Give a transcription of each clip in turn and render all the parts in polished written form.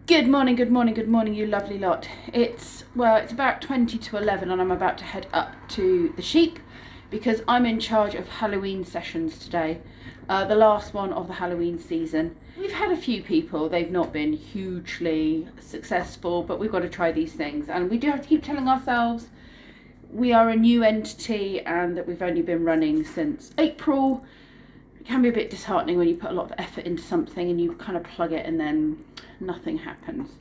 Good morning, good morning, good morning, you lovely lot. It's about 20 to 11 and I'm about to head up to the sheep because I'm in charge of Halloween sessions today. The last one of the Halloween season. We've had a few people, they've not been hugely successful, but we've got to try these things. And we do have to keep telling ourselves we are a new entity and that we've only been running since April. It can be a bit disheartening when you put a lot of effort into something and you kind of plug it and then nothing happens.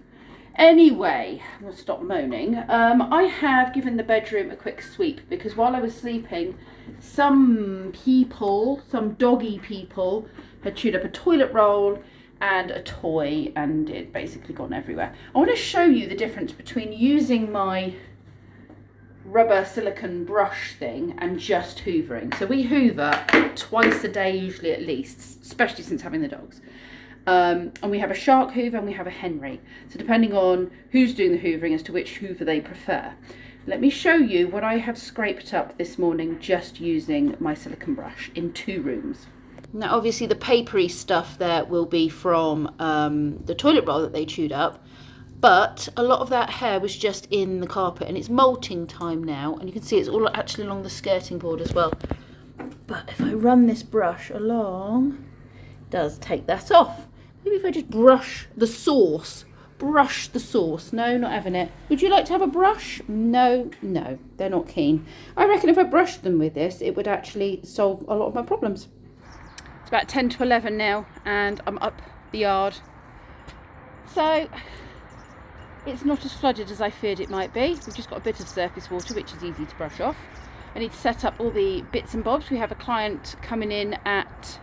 Anyway, we'll stop moaning. I have given the bedroom a quick sweep because while I was sleeping, some doggy people had chewed up a toilet roll and a toy and it basically gone everywhere. I want to show you the difference between using my rubber silicone brush thing and just hoovering. So we hoover twice a day usually at least, especially since having the dogs. And we have a shark hoover and we have a Henry. So depending on who's doing the hoovering as to which hoover they prefer. Let me show you what I have scraped up this morning just using my silicone brush in 2 rooms. Now obviously the papery stuff there will be from the toilet roll that they chewed up. But a lot of that hair was just in the carpet and it's molting time now. And you can see it's all actually along the skirting board as well. But if I run this brush along, it does take that off. Maybe if I just brush the sauce. No, not having it. Would you like to have a brush? No, they're not keen. I reckon if I brushed them with this, it would actually solve a lot of my problems. It's about 10 to 11 now and I'm up the yard. So it's not as flooded as I feared it might be. We've just got a bit of surface water, which is easy to brush off. I need to set up all the bits and bobs. We have a client coming in at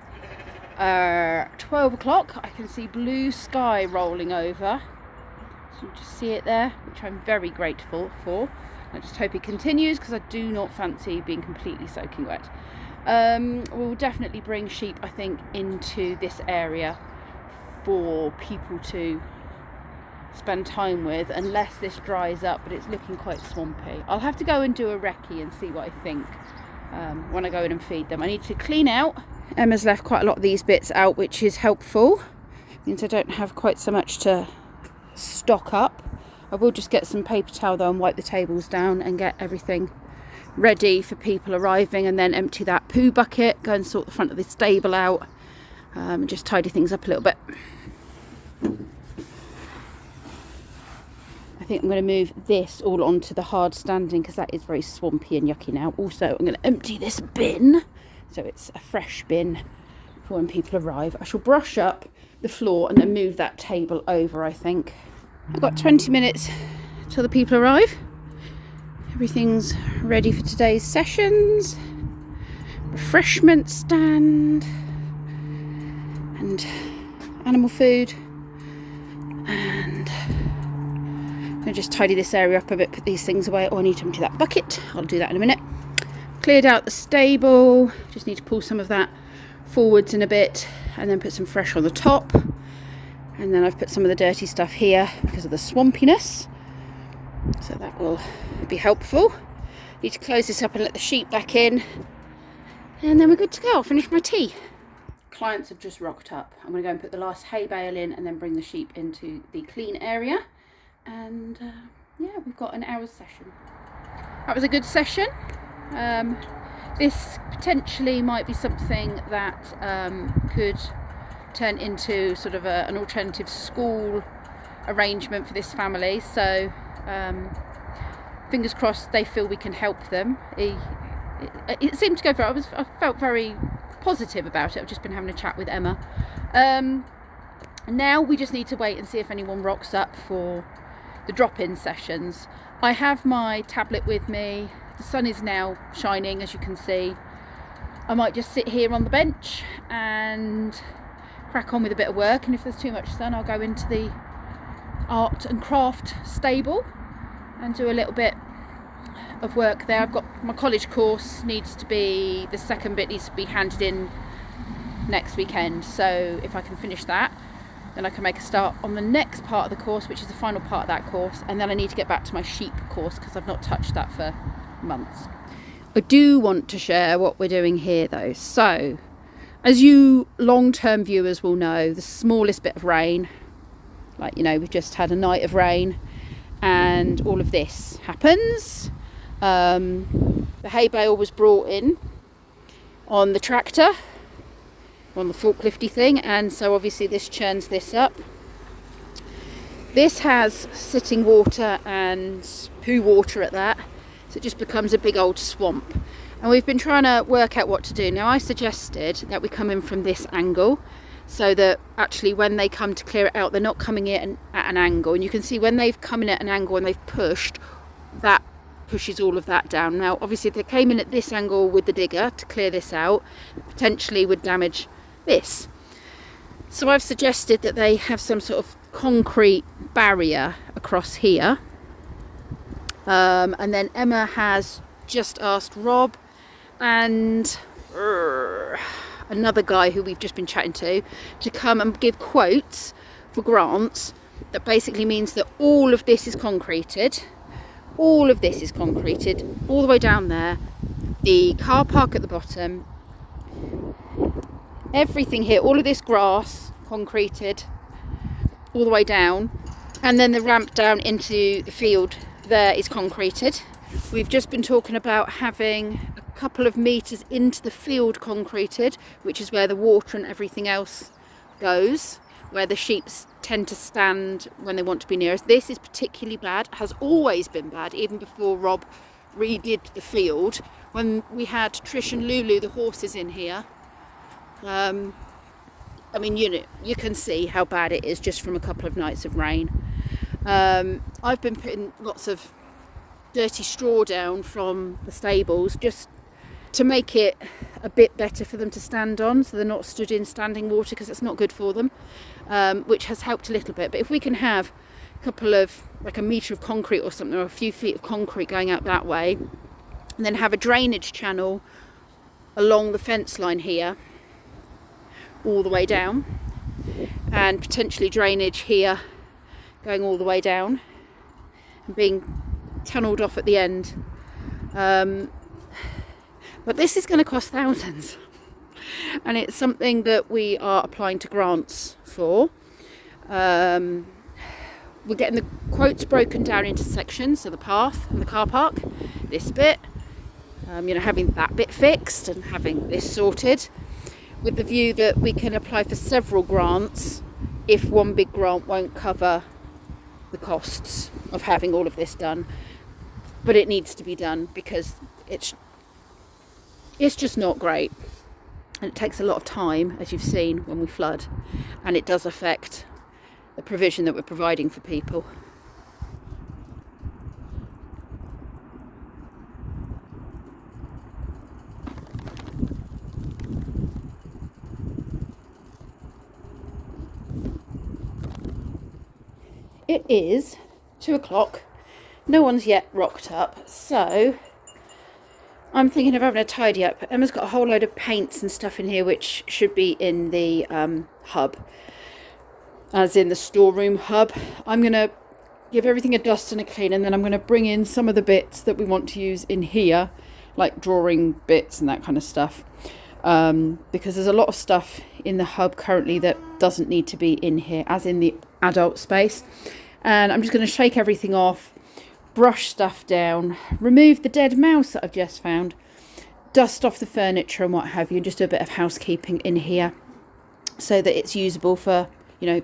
12 o'clock. I can see blue sky rolling over. So you just see it there, which I'm very grateful for. I just hope it continues because I do not fancy being completely soaking wet. We'll definitely bring sheep, I think, into this area for people to spend time with unless this dries up, but it's looking quite swampy. I'll have to go and do a recce and see what I think when I go in and feed them. I need to clean out. Emma's left quite a lot of these bits out, which is helpful. Means I don't have quite so much to stock up. I will just get some paper towel though and wipe the tables down and get everything ready for people arriving, and then empty that poo bucket, go and sort the front of the stable out, and just tidy things up a little bit. I think I'm going to move this all onto the hard standing because that is very swampy and yucky now. Also, I'm going to empty this bin so it's a fresh bin for when people arrive. I shall brush up the floor and then move that table over, I think. I've got 20 minutes till the people arrive. Everything's ready for today's sessions. Refreshment stand and animal food. And I'm going to just tidy this area up a bit, put these things away. Oh, I need to empty that bucket. I'll do that in a minute. Cleared out the stable. Just need to pull some of that forwards in a bit and then put some fresh on the top. And then I've put some of the dirty stuff here because of the swampiness. So that will be helpful. Need to close this up and let the sheep back in. And then we're good to go. I'll finish my tea. Clients have just rocked up. I'm going to go and put the last hay bale in and then bring the sheep into the clean area. And yeah, we've got an hour's session. That was a good session. This potentially might be something that could turn into sort of an alternative school arrangement for this family. So fingers crossed they feel we can help them. It seemed to go for it. I felt very positive about it. I've just been having a chat with Emma. Now we just need to wait and see if anyone rocks up for the drop-in sessions. I have my tablet with me. The sun is now shining, as you can see. I might just sit here on the bench and crack on with a bit of work, and if there's too much sun I'll go into the art and craft stable and do a little bit of work there. I've got my college course the second bit needs to be handed in next weekend, so if I can finish that then I can make a start on the next part of the course, which is the final part of that course, and then I need to get back to my sheep course because I've not touched that for months. I do want to share what we're doing here though. So as you long-term viewers will know, the smallest bit of rain like, you know, we've just had a night of rain and all of this happens. The hay bale was brought in on the tractor, on the forklifty thing, and so obviously this churns this up. This has sitting water and poo water at that, so it just becomes a big old swamp. And we've been trying to work out what to do. Now I suggested that we come in from this angle, so that actually when they come to clear it out, they're not coming in at an angle. And you can see when they've come in at an angle and they've pushed, that pushes all of that down. Now obviously if they came in at this angle with the digger to clear this out, potentially would damage this. So I've suggested that they have some sort of concrete barrier across here, and then Emma has just asked Rob and another guy who we've just been chatting to come and give quotes for grants. That basically means that all of this is concreted, all of this is concreted all the way down there, the car park at the bottom, everything here, all of this grass concreted all the way down, and then the ramp down into the field there is concreted. We've just been talking about having a couple of meters into the field concreted, which is where the water and everything else goes, where the sheep tend to stand when they want to be near us. This is particularly bad, has always been bad, even before Rob redid the field. When we had Trish and Lulu, the horses, in here, I mean, you can see how bad it is just from a couple of nights of rain. I've been putting lots of dirty straw down from the stables just to make it a bit better for them to stand on, so they're not stood in standing water, because it's not good for them, which has helped a little bit. But if we can have a couple of, like a metre of concrete or something, or a few feet of concrete going out that way, and then have a drainage channel along the fence line here all the way down, and potentially drainage here going all the way down and being tunnelled off at the end, but this is going to cost thousands, and it's something that we are applying to grants for. We're getting the quotes broken down into sections, so the path and the car park, this bit, having that bit fixed and having this sorted, with the view that we can apply for several grants if one big grant won't cover the costs of having all of this done. But it needs to be done because it's just not great, and it takes a lot of time, as you've seen, when we flood, and it does affect the provision that we're providing for people. It is 2 o'clock, no one's yet rocked up, so I'm thinking of having a tidy up. Emma's got a whole load of paints and stuff in here which should be in the hub, as in the storeroom hub. I'm going to give everything a dust and a clean, and then I'm going to bring in some of the bits that we want to use in here, like drawing bits and that kind of stuff, because there's a lot of stuff in the hub currently that doesn't need to be in here, as in the adult space. And I'm just going to shake everything off, brush stuff down, remove the dead mouse that I've just found, dust off the furniture and what have you, and just do a bit of housekeeping in here so that it's usable for,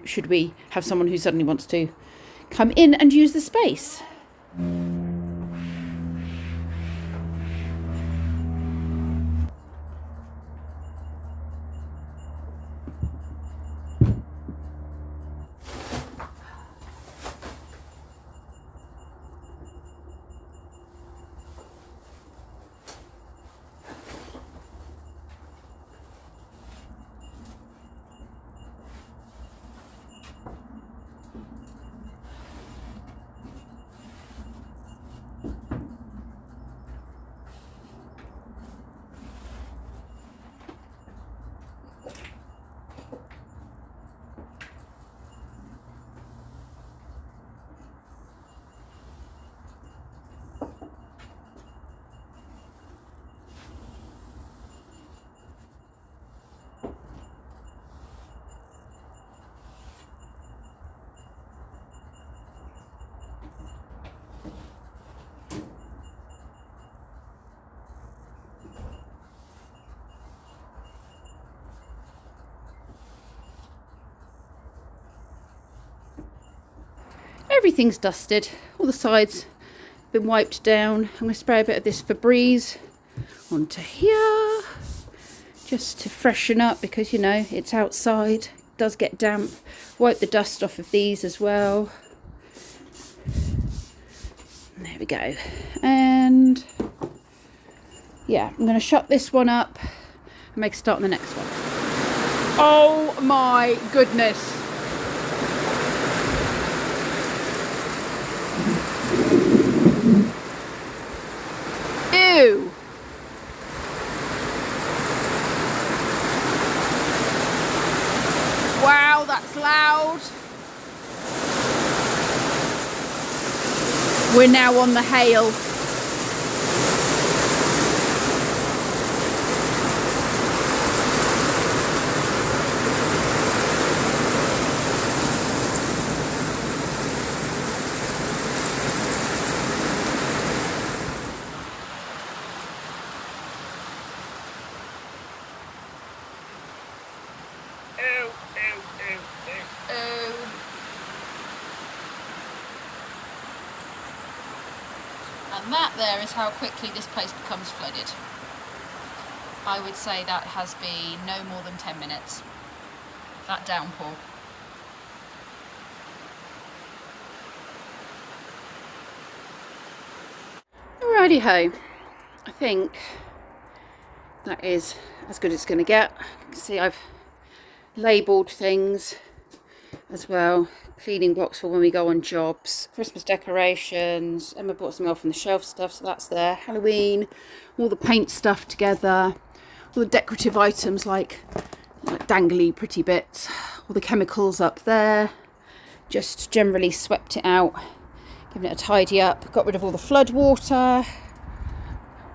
should we have someone who suddenly wants to come in and use the space. everything's dusted. All the sides have been wiped down. I'm going to spray a bit of this Febreze onto here just to freshen up, because you know it's outside, it does get damp. Wipe the dust off of these as well. There we go. And yeah, I'm going to shut this one up and make a start on the next one. Oh my goodness. Ew. Wow, that's loud. We're now on the hail. And that there is how quickly this place becomes flooded. I would say that has been no more than 10 minutes. That downpour. Alrighty ho. I think that is as good as it's going to get. You can see I've labelled things as well. Cleaning blocks for when we go on jobs. Christmas decorations. Emma bought some off from the shelf stuff, so that's there. Halloween. All the paint stuff together. All the decorative items like dangly pretty bits. All the chemicals up there. Just generally swept it out. Giving it a tidy up. Got rid of all the flood water.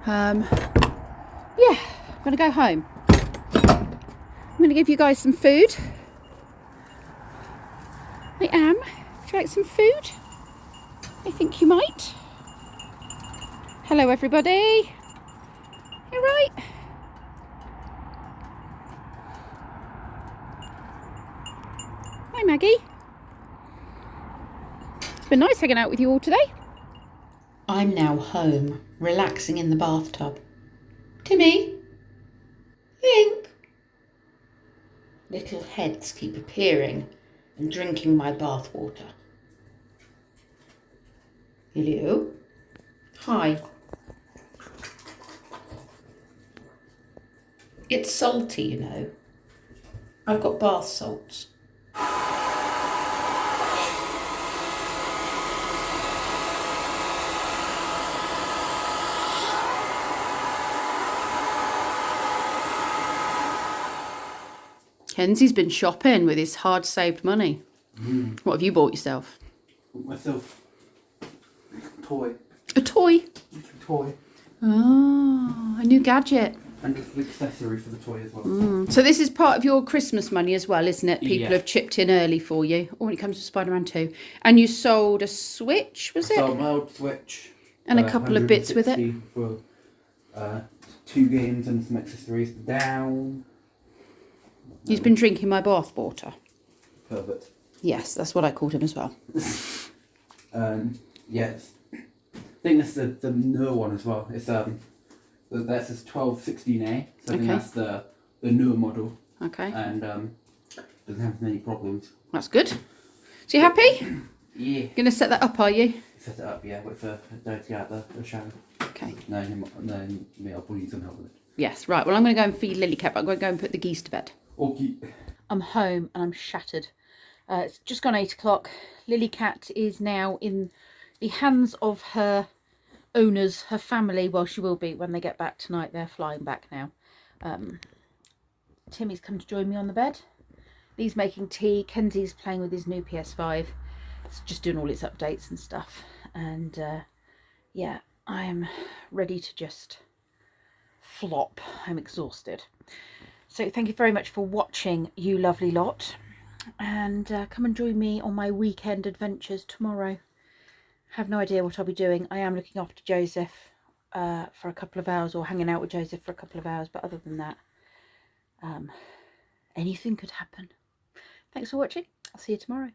Yeah, I'm going to go home. I'm going to give you guys some food. I am. Would you like some food? I think you might. Hello everybody. You right? Hi Maggie. It's been nice hanging out with you all today. I'm now home, relaxing in the bathtub. Timmy, think. Little heads keep appearing and drinking my bath water. Hello. Hi. It's salty, you know. I've got bath salts. Kenzie's been shopping with his hard-saved money. What have you bought yourself? Myself. Toy. A toy? A toy. Oh, a new gadget. And an accessory for the toy as well. So this is part of your Christmas money as well, isn't it? People Yeah. have chipped in early for you. Oh, when it comes to Spider-Man 2. And you sold a Switch, was it? So my old Switch. And a couple of bits with it. 160 for 2 games and some accessories. Down. He's been drinking my bath water. Perfect. Yes, that's what I called him as well. Yes. I think this is the newer one as well. It's that's this 1216A. So I think that's the newer model. Okay. And doesn't have many problems. That's good. So you happy? Yeah. Going to set that up, are you? Set it up, yeah, with dirty out the shower. Okay. No, me, I'll probably need some help with it. Yes, right. Well, I'm going to go and feed Lilycat. I'm going to go and put the geese to bed. Okay. I'm home and I'm shattered. It's just gone 8 o'clock. Lilycat is now in the hands of her owners, her family. Well, she will be when they get back tonight. They're flying back now. Timmy's come to join me on the bed. Lee's making tea. Kenzie's playing with his new PS5. It's just doing all its updates and stuff. And yeah, I am ready to just flop. I'm exhausted. So thank you very much for watching, you lovely lot. And come and join me on my weekend adventures tomorrow. Have no idea what I'll be doing. I am looking after Joseph for a couple of hours, or hanging out with Joseph for a couple of hours. But other than that, anything could happen. Thanks for watching. I'll see you tomorrow.